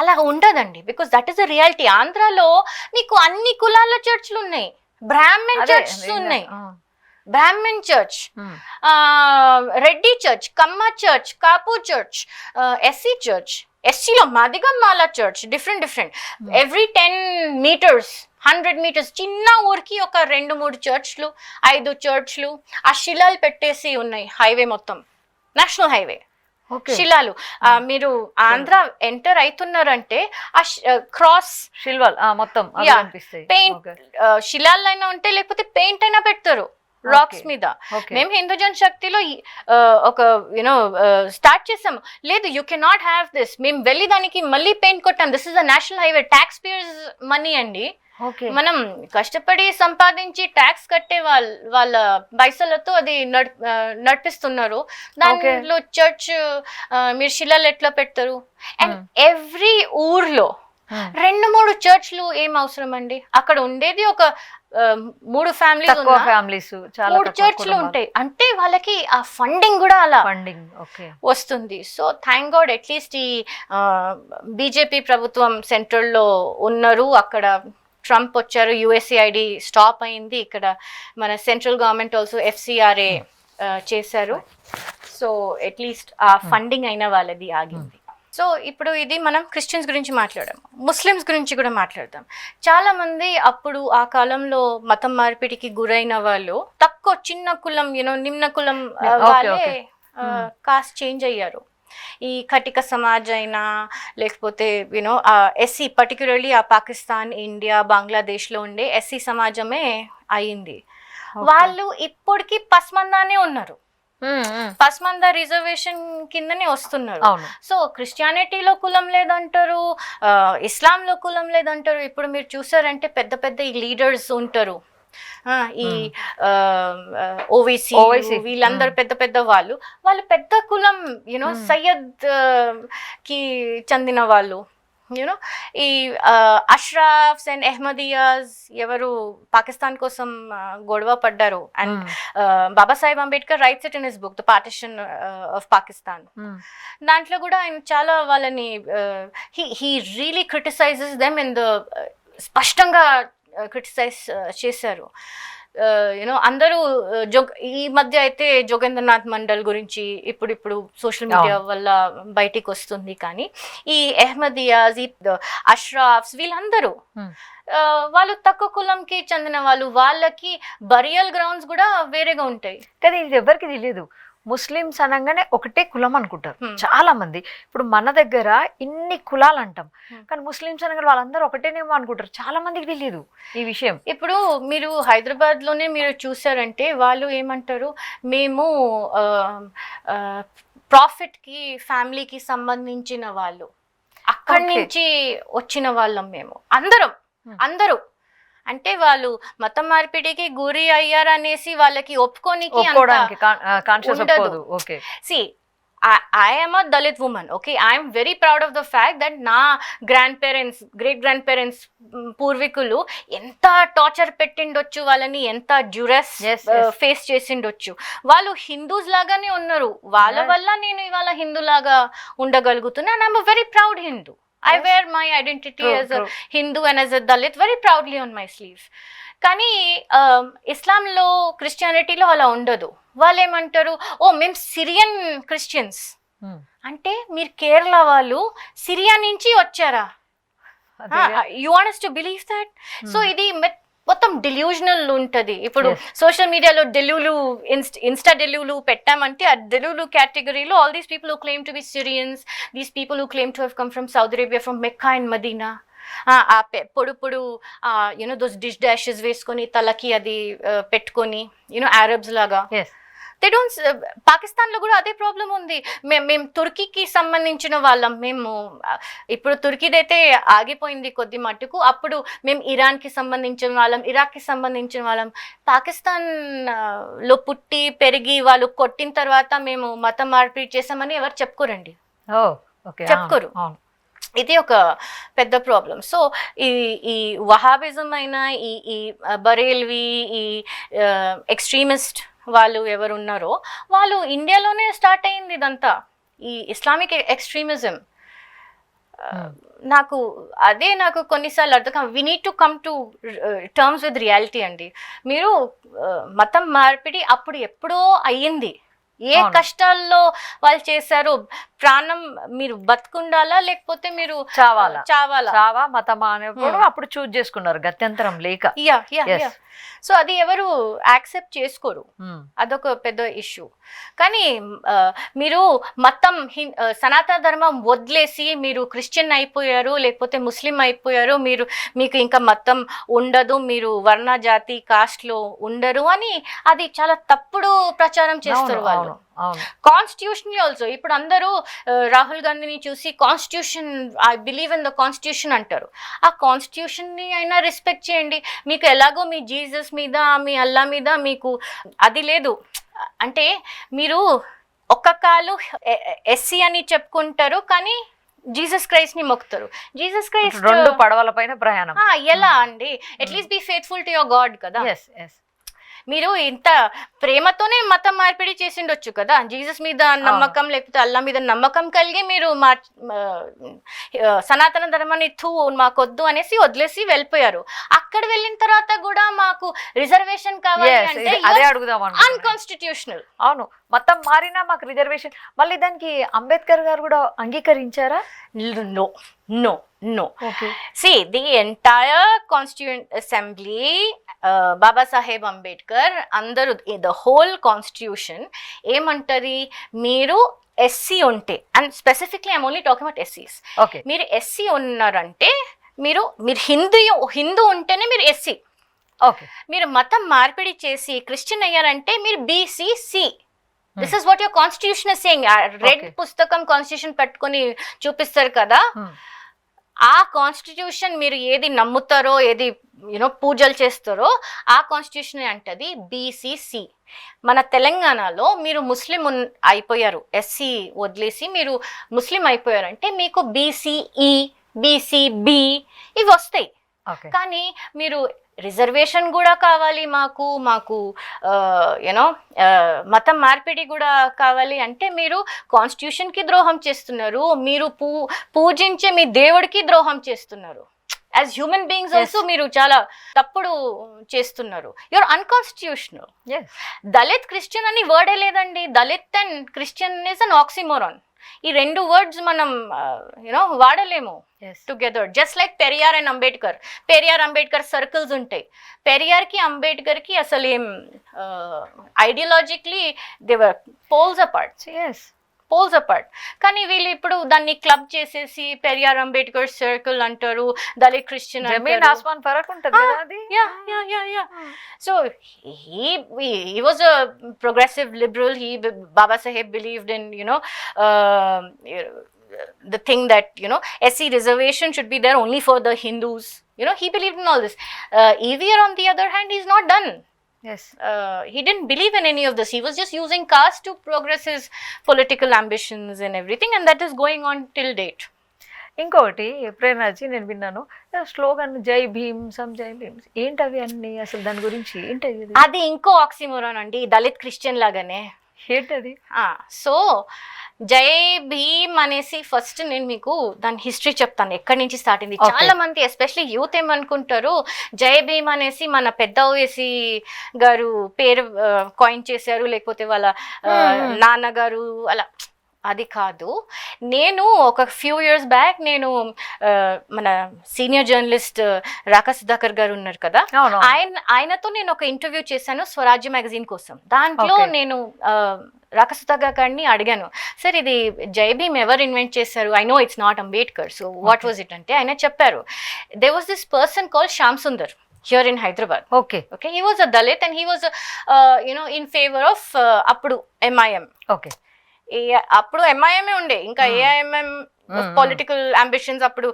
అలా ఉండదండి, because that is the reality. ఆంధ్రాలో నీకు అన్ని కులాల చర్చ్లు ఉన్నాయి, బ్రాహ్మణ్ చర్చ్ ఉన్నాయి, బ్రాహ్మణ్ చర్చ్, రెడ్డి చర్చ్, కమ్మ చర్చ్, కాపు చర్చ్, ఎస్సీ చర్చ్, ఎస్సీలో మాదిగం మాలా church, different every 10 meters 100 meters చిన్న ఊరికి ఒక 2-3 చర్చ్లు, 5 చర్చ్లు, ఆ శిలాలు పెట్టేసి ఉన్నాయి హైవే మొత్తం, నేషనల్ హైవే శిలాలు. మీరు ఆంధ్ర ఎంటర్ అవుతున్నారంటే ఆ క్రాస్ శిల్వాల్ మొత్తం పెయింట్ శిలాలైనా ఉంటాయి, లేకపోతే పెయింట్ అయినా పెడతారు రాక్స్ మీద. మేము హిందూ జనశక్తిలో ఒక స్టార్ట్ చేసాము, లేదు you can not have this, మేము వెళ్ళి దానికి మళ్ళీ పెయింట్ కొట్టాం. This is a national highway, tax payers money అండి, మనం కష్టపడి సంపాదించి ట్యాక్స్ కట్టే వాళ్ళ పైసలతో అది నడిపిస్తున్నారు. దానిలో చర్చ్ మీరు శిలాలు ఎట్లా పెడతారు? అండ్ ఎవ్రీ ఊర్లో 2-3 చర్చ్లు ఏం అవసరం అండి? అక్కడ ఉండేది ఒక 3 ఫ్యామిలీస్, 3 చర్చ్లు ఉంటాయి అంటే వాళ్ళకి ఆ ఫండింగ్ కూడా అలా వస్తుంది. సో థ్యాంక్ గాడ్ అట్లీస్ట్ ఈ బీజేపీ ప్రభుత్వం సెంట్రల్ లో ఉన్నారు, అక్కడ ట్రంప్ వచ్చారు, యుఎస్ఏఐడి స్టాప్ అయింది, ఇక్కడ మన సెంట్రల్ గవర్నమెంట్ ఆల్సో FCRA చేశారు. సో అట్లీస్ట్ ఆ ఫండింగ్ అయిన వాళ్ళది ఆగింది. సో ఇప్పుడు ఇది మనం క్రిస్టియన్స్ గురించి మాట్లాడాము, ముస్లిమ్స్ గురించి కూడా మాట్లాడదాం. చాలా మంది అప్పుడు ఆ కాలంలో మతం మార్పిడికి గురైన వాళ్ళు తక్కువ చిన్న కులం నిమ్న కులం వాళ్ళే కాస్ట్ చేంజ్ అయ్యారు. ఈ కటిక సమాజ్ అయినా లేకపోతే ఎస్సీ, పర్టికులర్లీ ఆ పాకిస్తాన్, ఇండియా, బంగ్లాదేశ్లో ఉండే ఎస్సీ సమాజమే అయింది. వాళ్ళు ఇప్పటికీ పస్మందానే ఉన్నారు, పస్మంద రిజర్వేషన్ కిందనే వస్తున్నారు. సో క్రిస్టియానిటీలో కులం లేదంటారు, ఇస్లాంలో కులం లేదంటారు. ఇప్పుడు మీరు చూసారంటే పెద్ద పెద్ద ఈ లీడర్స్ ఉంటారు, ఈ ఓవైసీ వీళ్ళందరూ పెద్ద పెద్ద వాళ్ళు పెద్ద కులం సయ్యద్ కి చెందిన వాళ్ళు. ఈ అష్రాఫ్స్ అండ్ అహ్మదియాస్ ఎవరు పాకిస్తాన్ కోసం గొడవ పడ్డారు, and Babasaheb Ambedkar rights it in his book the partition of Pakistan. దాంట్లో కూడా ఆయన చాలా వాళ్ళని he really criticises them in the స్పష్టంగా క్రిటిసైజ్ చేశారు. అందరూ ఈ మధ్య అయితే జోగేంద్రనాథ్ మండల్ గురించి ఇప్పుడు సోషల్ మీడియా వల్ల బయటికి వస్తుంది. కానీ ఈ అహ్మదియాస్, ఈ అష్రాఫ్స్ వీళ్ళందరూ వాళ్ళు తక్కువ కులంకి చెందిన వాళ్ళు, వాళ్ళకి బరియల్ గ్రౌండ్స్ కూడా వేరేగా ఉంటాయి. కానీ ఇది ఎవరికి తెలియదు. ముస్లిమ్స్ అనగానే ఒకటే కులం అనుకుంటారు చాలా మంది. ఇప్పుడు మన దగ్గర ఇన్ని కులాలు అంటాం, కానీ ముస్లిమ్స్ అనగానే వాళ్ళందరూ ఒకటేనేమో అనుకుంటారు. చాలా మందికి తెలియదు ఈ విషయం. ఇప్పుడు మీరు హైదరాబాద్ లోనే మీరు చూసారంటే వాళ్ళు ఏమంటారు, మేము ప్రాఫిట్ కి ఫ్యామిలీకి సంబంధించిన వాళ్ళు, అక్కడి నుంచి వచ్చిన వాళ్ళం మేము అందరూ. అంటే వాళ్ళు మతం మార్పిడికి గురి అయ్యారనేసి వాళ్ళకి ఒప్పుకోనికి C I am a Dalit woman, okay? I am very proud of the fact that na grandparents, great grandparents, పూర్వీకులు ఎంత టార్చర్ పెట్టిండొచ్చు, వాళ్ళని ఎంత డ్యూరెస్ ఫేస్ చేసిండొచ్చు. వాళ్ళు హిందూస్ లాగానే ఉన్నారు, వాళ్ళ వల్ల నేను ఇవాళ హిందూ లాగా ఉండగలుగుతున్నా. and I'm a very proud Hindu. I wear my identity as a Hindu and as a Dalit very proudly on my sleeve. కానీ ఇస్లాంలో, క్రిస్టియానిటీలో అలా ఉండదు. వాళ్ళు ఏమంటారు, మేము సిరియన్ క్రిస్టియన్స్. అంటే మీరు కేరళ వాళ్ళు సిరియా నుంచి వచ్చారా? You want us to believe that? So ఇది మొత్తం డెల్యూజనల్ ఉంటుంది. ఇప్పుడు సోషల్ మీడియాలో డెల్యూలు, ఇన్స్టా డెల్యూలు పెట్టామంటే ఆ డెల్యూలు కేటగిరీలో all these people who claim to be Syrians, these people who claim to have come from Saudi Arabia, from Mecca and Medina, పొడు దోస్ డిష్ డాషెస్ వేసుకొని తలకి అది పెట్టుకొని అరబ్స్ లాగా. They don't. పాకిస్తాన్లో కూడా అదే ప్రాబ్లం ఉంది. మేము తుర్కీకి సంబంధించిన వాళ్ళం. మేము ఇప్పుడు తుర్కీదైతే ఆగిపోయింది కొద్ది మట్టుకు. అప్పుడు మేము ఇరాన్కి సంబంధించిన వాళ్ళం, ఇరాక్కి సంబంధించిన వాళ్ళం. పాకిస్తాన్లో పుట్టి పెరిగి వాళ్ళు కొట్టిన తర్వాత మేము మతం మార్పిడి చేసామని ఎవరు చెప్పుకోరండి, చెప్పుకోరు. ఇది ఒక పెద్ద ప్రాబ్లం. సో ఈ వహాబిజం అయినా, ఈ బరేల్వి, ఈ ఎక్స్ట్రీమిస్ట్ వాళ్ళు ఎవరు ఉన్నారో వాళ్ళు ఇండియాలోనే స్టార్ట్ అయింది ఇదంతా, ఈ ఇస్లామిక్ ఎక్స్ట్రీమిజం. నాకు కొన్నిసార్లు అర్థం, we need to come to terms with reality అండి. మీరు మతం మార్పిడి అప్పుడు ఎప్పుడో అయ్యింది, ఏ కష్టాల్లో వాళ్ళు చేశారు. ప్రాణం మీరు బతుకుండాలా లేకపోతే మీరు చావా మతమా అనేప్పుడు అప్పుడు చూజ్ చేసుకున్నారు గత్యంతరం లేక. సో అది ఎవరు యాక్సెప్ట్ చేసుకోరు, అదొక పెద్ద ఇష్యూ. కానీ మీరు మతం సనాతన ధర్మం వదిలేసి మీరు క్రిస్టియన్ అయిపోయారు లేకపోతే ముస్లిం అయిపోయారు, మీకు ఇంకా మతం ఉండదు, మీరు వర్ణ జాతి కాస్ట్లో ఉండరు అని అది చాలా తప్పుడు ప్రచారం చేస్తారు వాళ్ళు. కాన్స్టిట్యూషన్ ఆల్సో ఇప్పుడు అందరూ రాహుల్ గాంధీని చూసి constitution, I believe in the constitution అంటారు. ఆ కాన్స్టిట్యూషన్ని అయినా రెస్పెక్ట్ చేయండి. మీకు ఎలాగో మీ జీసస్ మీద, మీ అల్లా మీద మీకు అది లేదు అంటే మీరు ఒక్క కాలు ఎస్సీ అని చెప్పుకుంటారు కానీ జీసస్ క్రైస్ట్ ని మొక్కుతారు. జీసస్ క్రైస్ట్ రెండు పడవల పైన ప్రయాణం ఎలా అండి? At least be faithful to your God కదా. మీరు ఇంత ప్రేమతోనే మతం మార్పిడి చేసిండొచ్చు కదా, జీసస్ మీద నమ్మకం లేకపోతే అల్లా మీద నమ్మకం కలిగి మీరు సనాతన ధర్మాన్ని మాకొద్దు అనేసి వదిలేసి వెళ్ళిపోయారు. అక్కడ వెళ్ళిన తర్వాత కూడా మాకు రిజర్వేషన్ కావాలి అంటే అదే అడుగుదాం అన్కాన్స్టిట్యూషనల్. అవును, మొత్తం మారినా మాకు రిజర్వేషన్. మళ్ళీ దానికి అంబేద్కర్ గారు కూడా అంగీకరించారా? No, no, no. Okay. See, the entire Constituent Assembly, Baba Saheb Ambedkar, అందరూ the whole constitution ఏమంటది, మీరు ఎస్సీ ఉంటే, and specifically I'm only talking about ఎస్సీస్. ఓకే, మీరు ఎస్సీ ఉన్నారంటే మీరు హిందూ ఉంటేనే మీరు ఎస్సీ. ఓకే, మీరు మతం మార్పిడి చేసి క్రిస్టియన్ అయ్యారంటే మీరు BCC. This is what your constitution is saying. Red పుస్తకం కాన్స్టిట్యూషన్ పెట్టుకొని చూపిస్తారు కదా, ఆ కాన్స్టిట్యూషన్ మీరు ఏది నమ్ముతారో ఏది పూజలు చేస్తారో ఆ కాన్స్టిట్యూషన్ అంటది బీసీసీ. మన తెలంగాణలో మీరు ముస్లిం అయిపోయారు, ఎస్సీ వదిలేసి మీరు ముస్లిం అయిపోయారంటే మీకు బీసీఈ, బీసీబీ ఇవి వస్తాయి. కానీ మీరు రిజర్వేషన్ కూడా కావాలి మాకు మతం మార్పిడి కూడా కావాలి అంటే మీరు కాన్స్టిట్యూషన్కి ద్రోహం చేస్తున్నారు, మీరు పూజించే మీ దేవుడికి ద్రోహం చేస్తున్నారు. యాజ్ హ్యూమన్ బీయింగ్స్ ఆల్సో మీరు చాలా తప్పుడు చేస్తున్నారు. You're unconstitutional. దళిత్ క్రిస్టియన్ అని వర్డే లేదండి. Dalit and Christian is an oxymoron. ఈ రెండు వర్డ్స్ మనం వాడలేము together. Just like Periyar and Ambedkar. Periyar Ambedkar circles ఉంటాయి. పెరియార్కి అంబేద్కర్కి అసలు ఏం ఐడియాలజికలీ దేవర్ పోల్స్ అపార్ట్. కానీ వీళ్ళు ఇప్పుడు దాన్ని క్లబ్ చేసేసి పెరియార్ అంబేద్కర్ సర్కిల్ అంటారు, Dalit Christian so he was a progressive liberal. Baba Saheb believed in the thing that SC reservation should be there only for the Hindus. He believed in all this. EVR on the other hand, he's not done. Yes. He didn't believe in any of this. He was just using caste to progress his political ambitions and everything, and that is going on till date. ఇంకొకటి ఎప్పుడైనా నేను విన్నాను slogan జై భీమ్ ఏంటి అవి అన్ని, అసలు దాని గురించి ఏంటది? అది ఇంకో ఆక్సిమోరాన్ అండి, దళిత్ క్రిస్టియన్ లాగానే. ఏంటది? సో జై భీమ్ అనేసి ఫస్ట్ నేను మీకు దాని హిస్టరీ చెప్తాను, ఎక్కడి నుంచి స్టార్ట్ అయింది. చాలా మంది ఎస్పెషలీ యూత్ ఏమనుకుంటారు, జై భీమ్ అనేసి మన పెద్ద ఓవేసీ గారు పేరు కాయిన్ చేశారు, లేకపోతే వాళ్ళ నాన్నగారు అలా. అది కాదు. నేను ఒక ఫ్యూ ఇయర్స్ బ్యాక్ నేను మన సీనియర్ జర్నలిస్ట్ రాకా సుధాకర్ గారు ఉన్నారు కదా, ఆయనతో నేను ఒక ఇంటర్వ్యూ చేశాను స్వరాజ్య మ్యాగజైన్ కోసం. దాంట్లో నేను రాకా సుధాకర్ గారిని అడిగాను, సార్ ఇది జై భీమ్ ఎవరు ఇన్వెంట్ చేశారు? I know it's not Ambedkar, so what was it అంటే ఆయన చెప్పారు, there was this person called Shyam Sundar here in Hyderabad. Okay, he was a Dalit and he was in favor of appudu MIM. Okay, అప్పుడు ఎంఐఎంఏ ఉండే, ఇంకా ఏఐఎంఎం political ambitions. అప్పుడు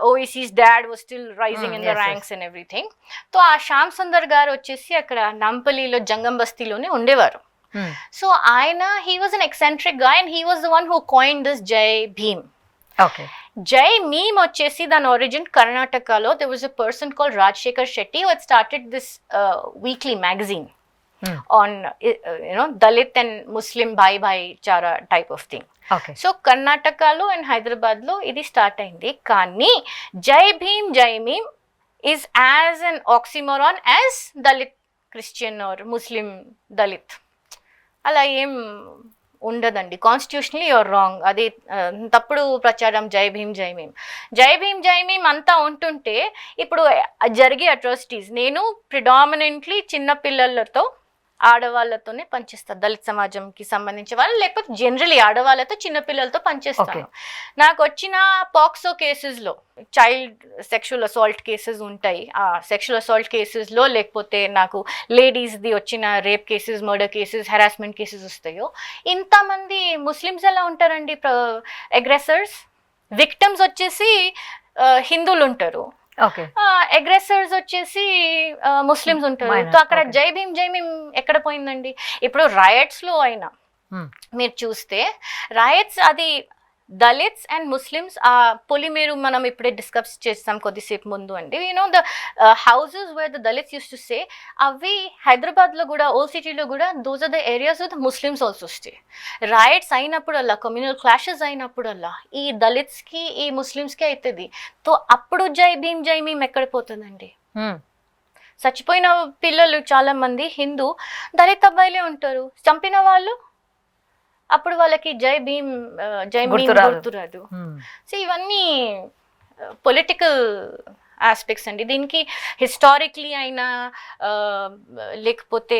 Owaisi's dad was still rising in the ranks and everything. So uh Shyam Sundar గారు వచ్చేసి అక్కడ నంపల్లిలో జంగం బస్తీలోనే ఉండేవారు. So ఆయన he was an eccentric guy and he was the one who coined this జై భీమ్. జై మీమ్ వచ్చేసి దాని ఒరిజిన్ కర్ణాటకలో there was a person called Rajshekhar Shetty who had started this weekly magazine on Dalit and Muslim bhaichara type of thing. So కర్ణాటకలో and Hyderabad లో ఇది start అయింది. కానీ Jai Bhim Jai MIM is as an oxymoron as Dalit Christian or Muslim Dalit అలా ఏం ఉండదండి. Constitutionally your wrong. అది తప్పుడు ప్రచారం. జై భీమ్ జై మీమ్, జై భీమ్ జై మీమ్ అంతా ఉంటుంటే ఇప్పుడు జరిగే అట్రాసిటీస్. నేను ప్రిడామినెంట్లీ చిన్నపిల్లలతో ఆడవాళ్ళతోనే పనిచేస్తాను, దళిత్ సమాజంకి సంబంధించిన వాళ్ళు, లేకపోతే జనరలీ ఆడవాళ్ళతో చిన్నపిల్లలతో పనిచేస్తాను. నాకు వచ్చిన పాక్సో కేసెస్లో చైల్డ్ సెక్షువల్ అసాల్ట్ కేసెస్ ఉంటాయి. ఆ సెక్షువల్ అసాల్ట్ కేసెస్లో లేకపోతే నాకు లేడీస్ది వచ్చిన rape cases, murder cases, harassment cases వస్తాయో, ఇంతమంది ముస్లిమ్స్ ఎలా ఉంటారండి అగ్రెసర్స్? విక్టిమ్స్ వచ్చేసి హిందువులు ఉంటారు, అగ్రెసర్స్ వచ్చేసి ముస్లిమ్స్ ఉంటారు. సో అక్కడ జై భీమ్ జై భీమ్ ఎక్కడ పోయిందండి? ఇప్పుడు రాయట్స్ లో అయినా మీరు చూస్తే రాయట్స్ అది దళిత్స్ అండ్ ముస్లిమ్స్ ఆ పొలిమేరు మనం ఇప్పుడే డిస్కస్ చేస్తాం కొద్దిసేపు ముందు అండి. The houses where the Dalits use to stay, అవి హైదరాబాద్లో కూడా ఓల్డ్ సిటీలో కూడా those are the areas with Muslims also stay. Riots అయినప్పుడల్లా, కమ్యూనల్ క్లాషెస్ అయినప్పుడల్లా ఈ దళిత్స్కి ఈ ముస్లిమ్స్కి అవుతుంది. తో అప్పుడు జై భీమ్ ఎక్కడ పోతుందండి? చచ్చిపోయిన పిల్లలు చాలా మంది హిందూ దళిత్ అబ్బాయిలే ఉంటారు. చంపిన వాళ్ళు అప్పుడు వాళ్ళకి జై భీమ్ గుర్తురాదు. సో ఇవన్నీ పొలిటికల్ ఆస్పెక్ట్స్ అండి. దీనికి హిస్టారిక్లీ అయినా లేకపోతే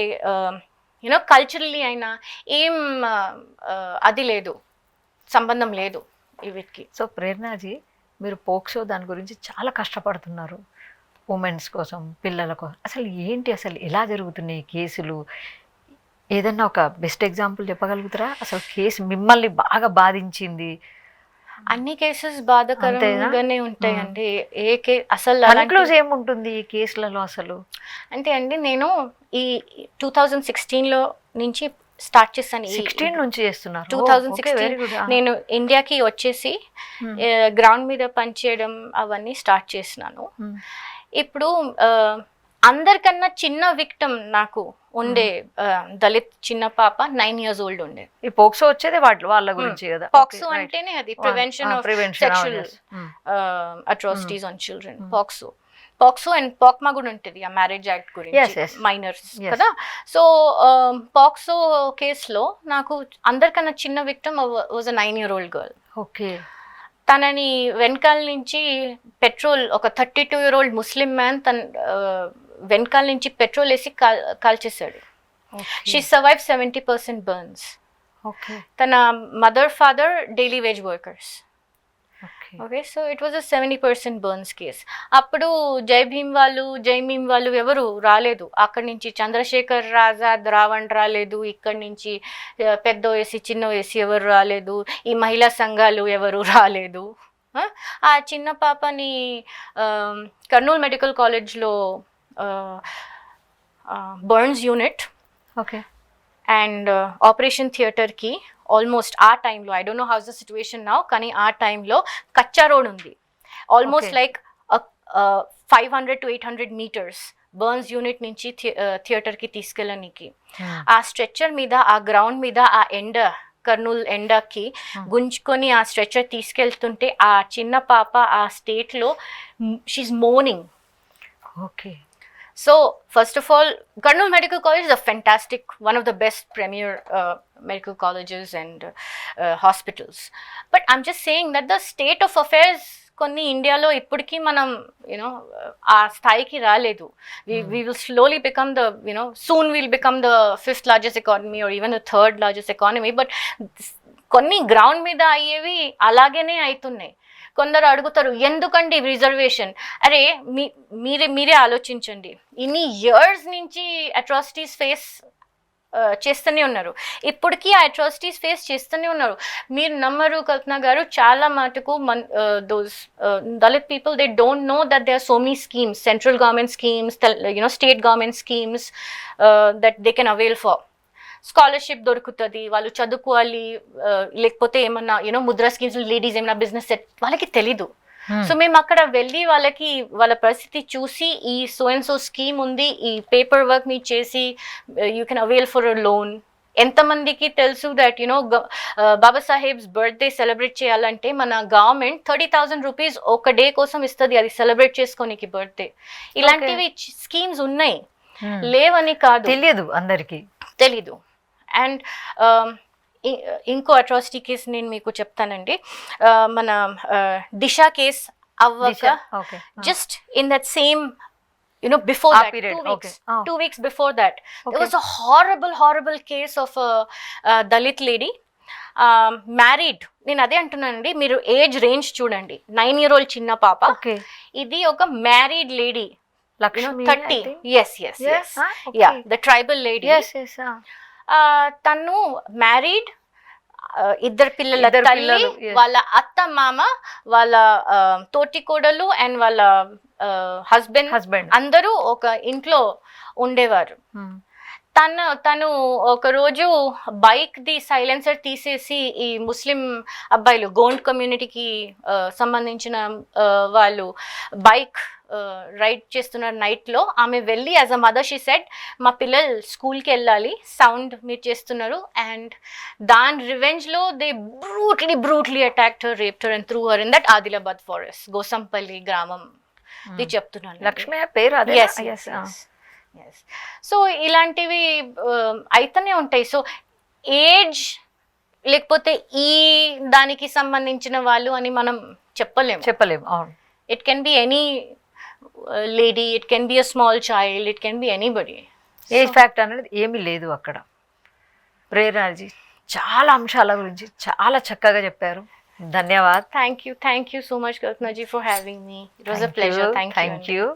కల్చరల్లీ అయినా ఏం అది లేదు, సంబంధం లేదు వీటికి. సో ప్రేరణాజీ, మీరు పోక్సో దాని గురించి చాలా కష్టపడుతున్నారు, ఉమెన్స్ కోసం, పిల్లల కోసం. అసలు ఏంటి, అసలు ఎలా జరుగుతున్నాయి కేసులు? ఏదన్నా ఒక బెస్ట్ ఎగ్జాంపుల్ చెప్పగలుగుతారా? అసలు కేసు మిమ్మల్ని బాగా బాధించింది? అన్ని కేసెస్ బాధాకరంగానే ఉంటాయండి. ఏ అసలు కన్క్లూజ్ ఏముంటుంది ఈ కేసులలో అసలు? అంటే అండి, నేను ఈ 2016లో నుంచి స్టార్ట్ చేశాను. 16 నుంచి చేస్తున్నారు? 2016 నేను ఇండియాకి వచ్చేసి గ్రౌండ్ మీద పనిచేయడం అవన్నీ స్టార్ట్ చేసినాను. ఇప్పుడు అందరికన్నా చిన్న విక్టమ్ నాకు ఉండే దళిత్ చిన్న పాప 9 years old ఉండే. ఈ పోక్సో వచ్చేది వాళ్ళ గురించి కదా? పోక్సో అంటేనే అది prevention of sexual atrocities on children. POCSO and పోక్మా కూడా ఉంటుంది, ఆ మ్యారేజ్ యాక్ట్ గురించి, మైనర్స్ కదా. సో పోక్సో కేసులో నాకు అందరికన్నా చిన్న victim was a 9-year-old girl. Okay. తనని వెనకాల నుంచి పెట్రోల్, ఒక 32-year-old ముస్లిం మ్యాన్ తన వెనకాల నుంచి పెట్రోల్ వేసి కాల్చేశాడు. She survive 70% burns. తన mother father daily wage workers. Okay, so it was a 70% burns case. అప్పుడు జై భీమ్ వాళ్ళు ఎవరు రాలేదు అక్కడి నుంచి. చంద్రశేఖర్ ఆజాద్ రావణ్ రాలేదు ఇక్కడి నుంచి, పెద్ద వేసి చిన్న వేసి ఎవరు రాలేదు, ఈ మహిళా సంఘాలు ఎవరు రాలేదు. ఆ చిన్న పాపని కర్నూలు మెడికల్ కాలేజ్లో బర్న్స్ యూనిట్ అండ్ ఆపరేషన్ థియేటర్కి ఆల్మోస్ట్ ఆ టైంలో, I don't know house the situation now, కానీ ఆ టైంలో కచ్చా రోడ్ ఉంది. Almost like 500 to 800 meters burns unit నుంచి థియేటర్కి తీసుకెళ్ళడానికి. ఆ స్ట్రెచ్చర్ మీద, ఆ గ్రౌండ్ మీద, ఆ కర్నూలు ఎండకి గుంజుకొని ఆ స్ట్రెచ్చర్ తీసుకెళ్తుంటే ఆ చిన్న పాప ఆ స్టేట్లో షీఈ్ morning. Okay. So first of all, Karnool Medical College is a fantastic, one of the best premier medical colleges and hospitals. But I'm just saying that the state of affairs కొన్ని ఇండియాలో ఇప్పటికీ మనం ఆ స్థాయికి రాలేదు. we will slowly become the soon we'll become the 5th largest economy or even the 3rd largest economy. But కొన్ని ground మీద అయ్యేవి అలాగేనే అవుతున్నాయి. కొందరు అడుగుతారు ఎందుకండి రిజర్వేషన్? అరే మీరే ఆలోచించండి. ఇన్ని ఇయర్స్ నుంచి అట్రాసిటీస్ ఫేస్ చేస్తూనే ఉన్నారు, ఇప్పటికీ ఆ అట్రాసిటీస్ ఫేస్ చేస్తూనే ఉన్నారు. మీరు నమ్మరు కల్పన గారు, చాలా మటుకు those dalit people they don't know that they are so many schemes, central government schemes, state government schemes that they can avail for. Scholarship దొరుకుతుంది, వాళ్ళు చదువుకోవాలి, లేకపోతే ఏమన్నా ముద్రా స్కీమ్స్, లేడీస్ ఏమన్నా బిజినెస్ సెట్, వాళ్ళకి తెలీదు. సో మేము అక్కడ వెళ్ళి వాళ్ళకి వాళ్ళ పరిస్థితి చూసి, ఈ సో అండ్ సో స్కీమ్ ఉంది, ఈ పేపర్ వర్క్ మీరు చేసి you can avail for a loan. ఎంతమందికి తెలుసు దట్ బాబాసాహెబ్స్ బర్త్డే సెలబ్రేట్ చేయాలంటే మన గవర్నమెంట్ 30,000 rupees ఒక డే కోసం ఇస్తుంది, అది సెలబ్రేట్ చేసుకోనికి బర్త్డే. ఇలాంటివి స్కీమ్స్ ఉన్నాయి, లేవని కాదు, తెలియదు, అందరికీ తెలీదు. అండ్ ఇంకో అట్రాసిటీ కేసు నేను మీకు చెప్తానండి. మన దిశా కేస్ అవ్వక just in that same before that, 2 weeks before that, there was a horrible case of a Dalit lady, married. నేను అదే అంటున్నానండి, మీరు ఏజ్ రేంజ్ చూడండి. 9-year-old చిన్న పాప, ఇది ఒక married lady, 30. yes yeah, the tribal lady. తను మ్యారీడ్, ఇద్దరు పిల్లల తల్లి, వాళ్ళ అత్త మామ, వాళ్ళ తోటి కోడలు అండ్ వాళ్ళ హస్బెండ్ అందరూ ఒక ఇంట్లో ఉండేవారు. తను ఒకరోజు బైక్ ది సైలెన్సర్ తీసేసి ఈ ముస్లిం అబ్బాయిలు గోండ్ కమ్యూనిటీకి సంబంధించిన వాళ్ళు బైక్ రైడ్ చేస్తున్నారు నైట్లో. ఆమె వెళ్ళి as a mother she said మా పిల్లలు స్కూల్కి వెళ్ళాలి, సౌండ్ మీరు చేస్తున్నారు. అండ్ దాని రివెంజ్లో they brutally attacked her, raped her and threw her in that Adilabad forest, Gosampalli గ్రామం ఇది చెప్తున్నాను. లక్ష్మి పేరు అదే. సో ఇలాంటివి అయితేనే ఉంటాయి. సో ఏజ్ లేకపోతే ఈ దానికి సంబంధించిన వాళ్ళు అని మనం చెప్పలేము. అవును. It can be any lady, it can be a small child, it can be anybody. Age fact అనేది ఏమీ లేదు అక్కడ. ప్రేరణజీ చాలా అంశాల గురించి చాలా చక్కగా చెప్పారు. ధన్యవాదాలు. Thank you so much Kalpanaji for having me. It was a pleasure. Thank you.